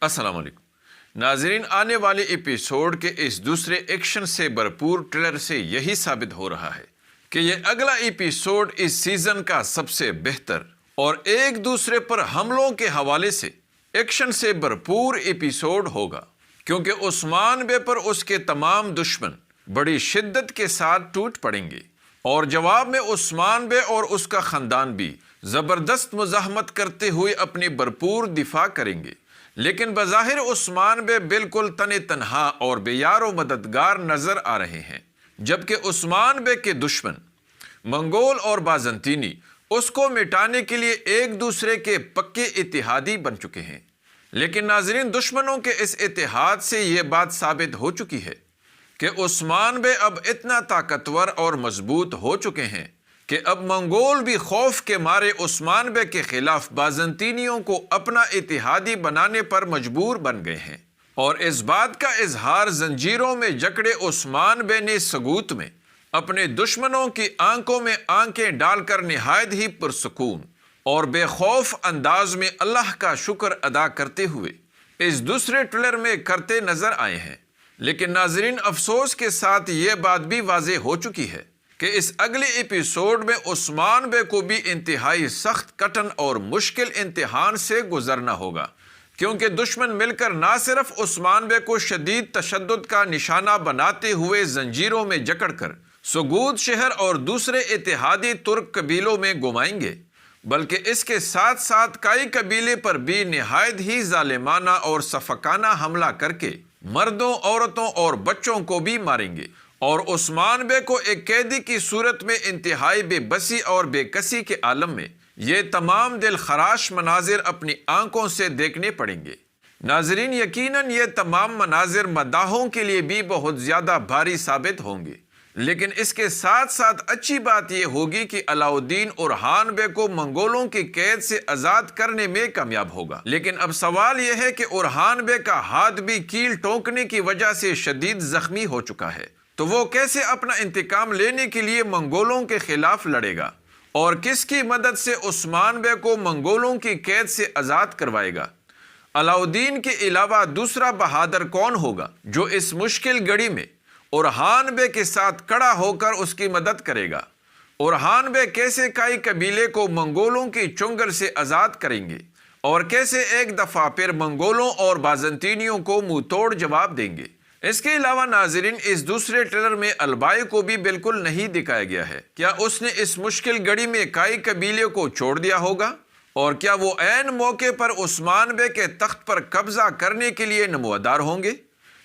अस्सलाम वालेकुम नाजरीन, आने वाले एपिसोड के इस दूसरे एक्शन से भरपूर ट्रेलर से यही साबित हो रहा है कि ये अगला एपिसोड इस सीजन का सबसे बेहतर और एक दूसरे पर हमलों के हवाले से एक्शन से भरपूर एपिसोड होगा, क्योंकि उस्मान बे पर उसके तमाम दुश्मन बड़ी शिद्दत के साथ टूट पड़ेंगे और जवाब में उस्मान बे और उसका ख़ानदान भी ज़बरदस्त मुज़ाहमत करते हुए अपनी भरपूर दिफा करेंगे। लेकिन बज़ाहिर उस्मान बे बिल्कुल तने तन्हा और बेयारो मददगार नजर आ रहे हैं, जबकि उस्मान बे के दुश्मन मंगोल और बाज़ंतीनी उसको मिटाने के लिए एक दूसरे के पक्के इत्तेहादी बन चुके हैं। लेकिन नाज़रीन, दुश्मनों के इस इत्तेहाद से ये बात साबित हो चुकी है कि उस्मान बे अब इतना ताकतवर और मजबूत हो चुके हैं कि अब मंगोल भी खौफ के मारे उस्मान बे के खिलाफ बाज़ंतीनियों को अपना इत्तेहादी बनाने पर मजबूर बन गए हैं। और इस बात का इजहार जंजीरों में जकड़े उस्मान बे ने सबूत में अपने दुश्मनों की आंखों में आंखें डालकर निहायत ही पुरसुकून और बेखौफ अंदाज में अल्लाह का शुक्र अदा करते हुए इस दूसरे ट्रेलर में करते नजर आए हैं। लेकिन नाजरीन, अफसोस के साथ ये बात भी वाज़ेह हो चुकी है कि इस अगले एपिसोड में उस्मान बे को भी इंतहाई सख्त, कठिन और मुश्किल इम्तिहान से गुजरना होगा, क्योंकि दुश्मन मिलकर ना सिर्फ उस्मान बे को शदीद तशद्दुद का निशाना बनाते हुए जंजीरों में जकड़कर सुगूद शहर और दूसरे इत्तेहादी तुर्क कबीलों में घुमाएंगे, बल्कि इसके साथ साथ काई कबीले पर भी निहायत ही जालिमाना और सफकाना हमला करके मर्दों, औरतों और बच्चों को भी मारेंगे और उस्मान बे को एक कैदी की सूरत में इंतहाई बेबसी और बेकसी के आलम में ये तमाम दिल खराश मनाजिर अपनी आंखों से देखने पड़ेंगे। नाजरीन, यकीनन ये तमाम मनाजिर मदाहों के लिए भी बहुत ज़्यादा भारी साबित होंगे, लेकिन इसके साथ साथ अच्छी बात यह होगी कि अलाउद्दीन उरहान बे को मंगोलों की कैद से आज़ाद करने में कामयाब होगा। लेकिन अब सवाल यह है कि उरहान बे का हाथ भी कील टोंकने की वजह से शदीद जख्मी हो चुका है, तो वो कैसे अपना इंतकाम लेने के लिए मंगोलों के खिलाफ लड़ेगा और किसकी मदद से उस्मान बे को मंगोलों की कैद से आज़ाद करवाएगा। अलाउद्दीन के अलावा दूसरा बहादुर कौन होगा जो इस मुश्किल घड़ी में उरहान बे के साथ खड़ा होकर उसकी मदद करेगा। उरहान बे कैसे काई कबीले को मंगोलों की चुंगल से आज़ाद करेंगे और कैसे एक दफ़ा फिर मंगोलों और बाज़ंतीनियों को मुंह तोड़ जवाब देंगे। इसके अलावा नाजरीन, इस दूसरे ट्रेलर में अलबाई को भी बिल्कुल नहीं दिखाया गया है। क्या उसने इस मुश्किल घड़ी में काई कबीले को छोड़ दिया होगा और क्या वो ऐन मौके पर उस्मान बे के तख्त पर कब्जा करने के लिए नमोदार होंगे,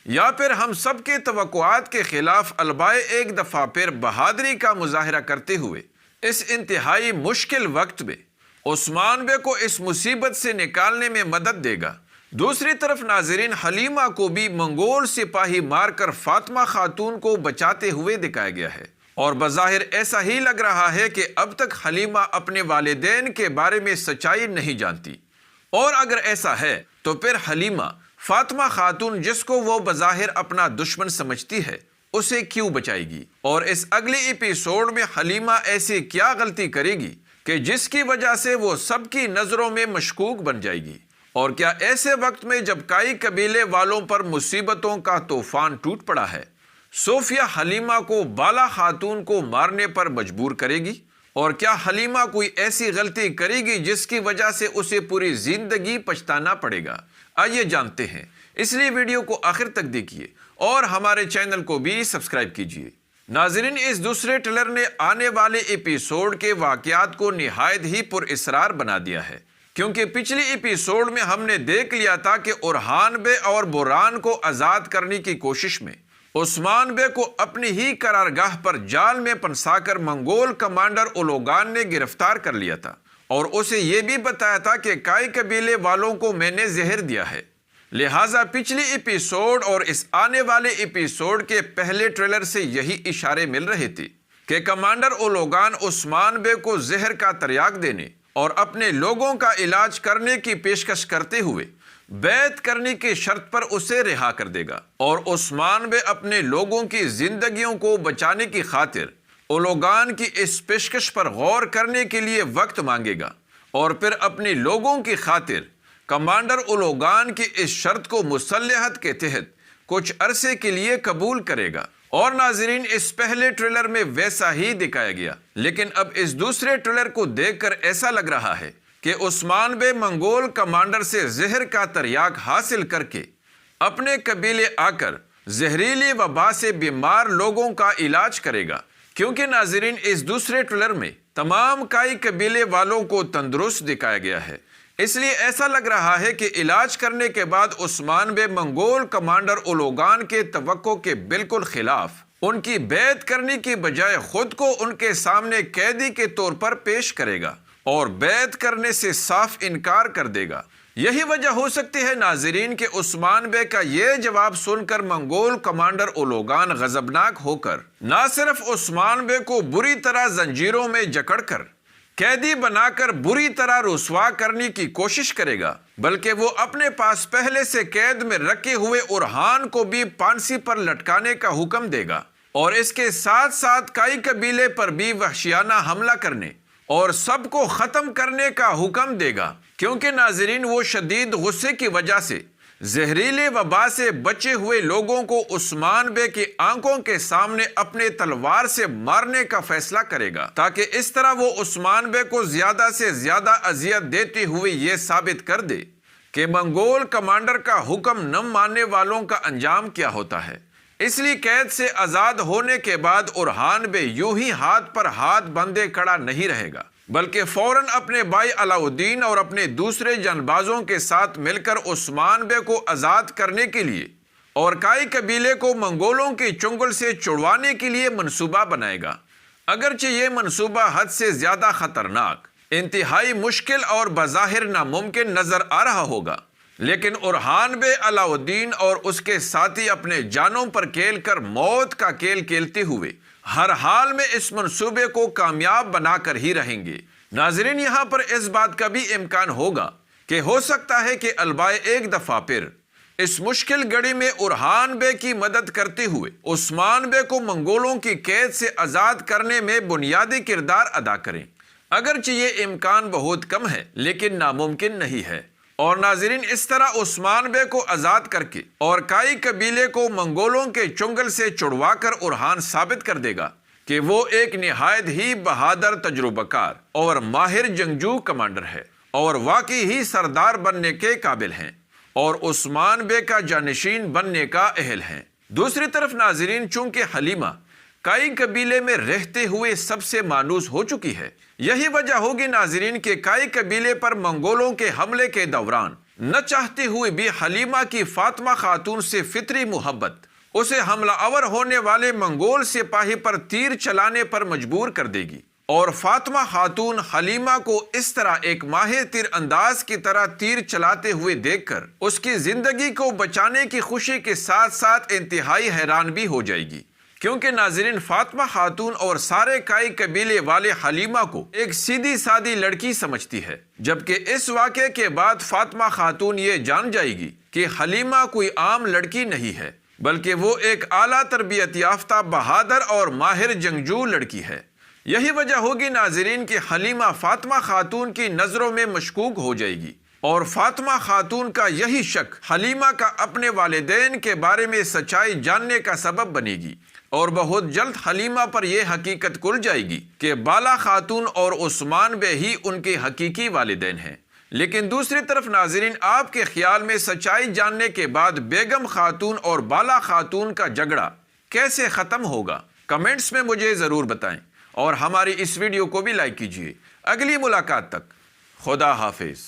या फिर हम सबके तवक्कुआत के खिलाफ अलबाई एक दफ़ा फिर बहादुरी का मुजाहिरा करते हुए इस इंतहाई मुश्किल वक्त में उस्मान बे को इस मुसीबत से निकालने में मदद देगा। दूसरी तरफ नाजरीन, हलीमा को भी मंगोल सिपाही मारकर फातिमा खातून को बचाते हुए दिखाया गया है और बज़ाहिर ऐसा ही लग रहा है कि अब तक हलीमा अपने वालिदैन के बारे में सच्चाई नहीं जानती, और अगर ऐसा है तो फिर हलीमा फातिमा खातून, जिसको वो बज़ाहिर अपना दुश्मन समझती है, उसे क्यों बचाएगी। और इस अगले एपिसोड में हलीमा ऐसी क्या गलती करेगी कि जिसकी वजह से वो सबकी नज़रों में मशकूक बन जाएगी। और क्या ऐसे वक्त में जब काई कबीले वालों पर मुसीबतों का तूफान टूट पड़ा है, सोफिया हलीमा को बाला खातून को मारने पर मजबूर करेगी, और क्या हलीमा कोई ऐसी गलती करेगी जिसकी वजह से उसे पूरी जिंदगी पछताना पड़ेगा। आइए जानते हैं, इसलिए वीडियो को आखिर तक देखिए और हमारे चैनल को भी सब्सक्राइब कीजिए। नाजरीन, इस दूसरे ट्रेलर ने आने वाले एपिसोड के वाकयात को निहायत ही पुरअसरार बना दिया है, क्योंकि पिछले एपिसोड में हमने देख लिया था कि उरहान बे और बुरहान को आज़ाद करने की कोशिश में उस्मान बे को अपनी ही करारगाह पर जाल में फंसाकर मंगोल कमांडर उलोगान ने गिरफ्तार कर लिया था और उसे यह भी बताया था कि काई कबीले वालों को मैंने जहर दिया है। लिहाजा पिछले एपिसोड और इस आने वाले एपिसोड के पहले ट्रेलर से यही इशारे मिल रहे थे कि कमांडर उलोगान उस्मान बे को जहर का तर्याक देने और अपने लोगों का इलाज करने की पेशकश करते हुए बैत करने की शर्त पर उसे रिहा कर देगा और उस्मान बे अपने लोगों की जिंदगियों को बचाने की खातिर उलोगान की इस पेशकश पर गौर करने के लिए वक्त मांगेगा और फिर अपने लोगों की खातिर کمانڈر اولوگان کی اس شرط کو مصلحت کے تحت کچھ عرصے کے لیے قبول کرے گا، اور ناظرین اس پہلے ٹریلر میں ویسا ہی دکھایا گیا، لیکن اب اس دوسرے ٹریلر کو دیکھ کر ایسا لگ رہا ہے کہ عثمان بے منگول کمانڈر سے زہر کا تریاک حاصل کر کے اپنے قبیلے آ کر زہریلی وبا سے بیمار لوگوں کا علاج کرے گا، کیونکہ ناظرین اس دوسرے ٹریلر میں تمام کائی قبیلے والوں کو تندرست دکھایا گیا ہے، اس لیے ایسا لگ رہا ہے کہ علاج کرنے کے بعد عثمان بے منگول کمانڈر اولوگان کے توقع کے بالکل خلاف ان کی بیعت کرنے کی بجائے خود کو ان کے سامنے قیدی کے طور پر پیش کرے گا اور بیعت کرنے سے صاف انکار کر دے گا۔ یہی وجہ ہو سکتی ہے ناظرین کہ عثمان بے کا یہ جواب سن کر منگول کمانڈر اولوگان غضبناک ہو کر نہ صرف عثمان بے کو بری طرح زنجیروں میں جکڑ کر قیدی بنا کر بری طرح رسوا کرنے کی کوشش کرے گا، بلکہ وہ اپنے پاس پہلے سے قید میں رکھے ہوئے اورحان کو بھی پھانسی پر لٹکانے کا حکم دے گا، اور اس کے ساتھ ساتھ کائی قبیلے پر بھی وحشیانہ حملہ کرنے اور سب کو ختم کرنے کا حکم دے گا، کیونکہ ناظرین وہ شدید غصے کی وجہ سے زہریلے وبا سے بچے ہوئے لوگوں کو عثمان بے کی آنکھوں کے سامنے اپنے تلوار سے مارنے کا فیصلہ کرے گا، تاکہ اس طرح وہ عثمان بے کو زیادہ سے زیادہ اذیت دیتے ہوئے یہ ثابت کر دے کہ منگول کمانڈر کا حکم نہ ماننے والوں کا انجام کیا ہوتا ہے۔ اس لیے قید سے آزاد ہونے کے بعد اورحان بے یوں ہی ہاتھ پر ہاتھ بندھے کھڑا نہیں رہے گا، بلکہ فوراً اپنے بھائی علاؤ الدین اور اپنے دوسرے جانبازوں کے ساتھ مل کر عثمان بے کو آزاد کرنے کے لیے اور کائی قبیلے کو منگولوں کے چنگل سے چھڑوانے کے لیے منصوبہ بنائے گا۔ اگرچہ یہ منصوبہ حد سے زیادہ خطرناک، انتہائی مشکل اور بظاہر ناممکن نظر آ رہا ہوگا، لیکن اورحان بے علاؤ الدین اور اس کے ساتھی اپنے جانوں پر کھیل کر موت کا کھیل کھیلتے ہوئے ہر حال میں اس منصوبے کو کامیاب بنا کر ہی رہیں گے۔ ناظرین، یہاں پر اس بات کا بھی امکان ہوگا کہ ہو سکتا ہے کہ البائے ایک دفعہ پھر اس مشکل گھڑی میں اورحان بے کی مدد کرتے ہوئے عثمان بے کو منگولوں کی قید سے آزاد کرنے میں بنیادی کردار ادا کریں۔ اگرچہ یہ امکان بہت کم ہے، لیکن ناممکن نہیں ہے، اور ناظرین اس طرح عثمان بے کو آزاد کر کے اور کائی قبیلے کو منگولوں کے چنگل سے چھڑوا کر اورحان ثابت کر دے گا کہ وہ ایک نہایت ہی بہادر، تجربہ کار اور ماہر جنگجو کمانڈر ہے اور واقعی ہی سردار بننے کے قابل ہیں اور عثمان بے کا جانشین بننے کا اہل ہیں۔ دوسری طرف ناظرین، چونکہ حلیمہ کائی قبیلے میں رہتے ہوئے سب سے مانوس ہو چکی ہے، یہی وجہ ہوگی ناظرین کہ کائی قبیلے پر منگولوں کے حملے کے دوران نہ چاہتے ہوئے بھی حلیمہ کی فاطمہ خاتون سے فطری محبت اسے حملہ آور ہونے والے منگول سپاہی پر تیر چلانے پر مجبور کر دے گی، اور فاطمہ خاتون حلیمہ کو اس طرح ایک ماہر تیر انداز کی طرح تیر چلاتے ہوئے دیکھ کر اس کی زندگی کو بچانے کی خوشی کے ساتھ ساتھ انتہائی حیران بھی ہو جائے گی، کیونکہ ناظرین فاطمہ خاتون اور سارے کائی قبیلے والے حلیمہ کو ایک سیدھی سادی لڑکی سمجھتی ہے، جبکہ اس واقعے کے بعد فاطمہ خاتون یہ جان جائے گی کہ حلیمہ کوئی عام لڑکی نہیں ہے، بلکہ وہ ایک اعلیٰ تربیت یافتہ، بہادر اور ماہر جنگجو لڑکی ہے۔ یہی وجہ ہوگی ناظرین کہ حلیمہ فاطمہ خاتون کی نظروں میں مشکوک ہو جائے گی، اور فاطمہ خاتون کا یہی شک حلیمہ کا اپنے والدین کے بارے میں سچائی جاننے کا سبب بنے گی، اور بہت جلد حلیمہ پر یہ حقیقت کھل جائے گی کہ بالا خاتون اور عثمان بے ہی ان کے حقیقی والدین ہیں۔ لیکن دوسری طرف ناظرین، آپ کے خیال میں سچائی جاننے کے بعد بیگم خاتون اور بالا خاتون کا جھگڑا کیسے ختم ہوگا؟ کمنٹس میں مجھے ضرور بتائیں، اور ہماری اس ویڈیو کو بھی لائک کیجیے۔ اگلی ملاقات تک خدا حافظ۔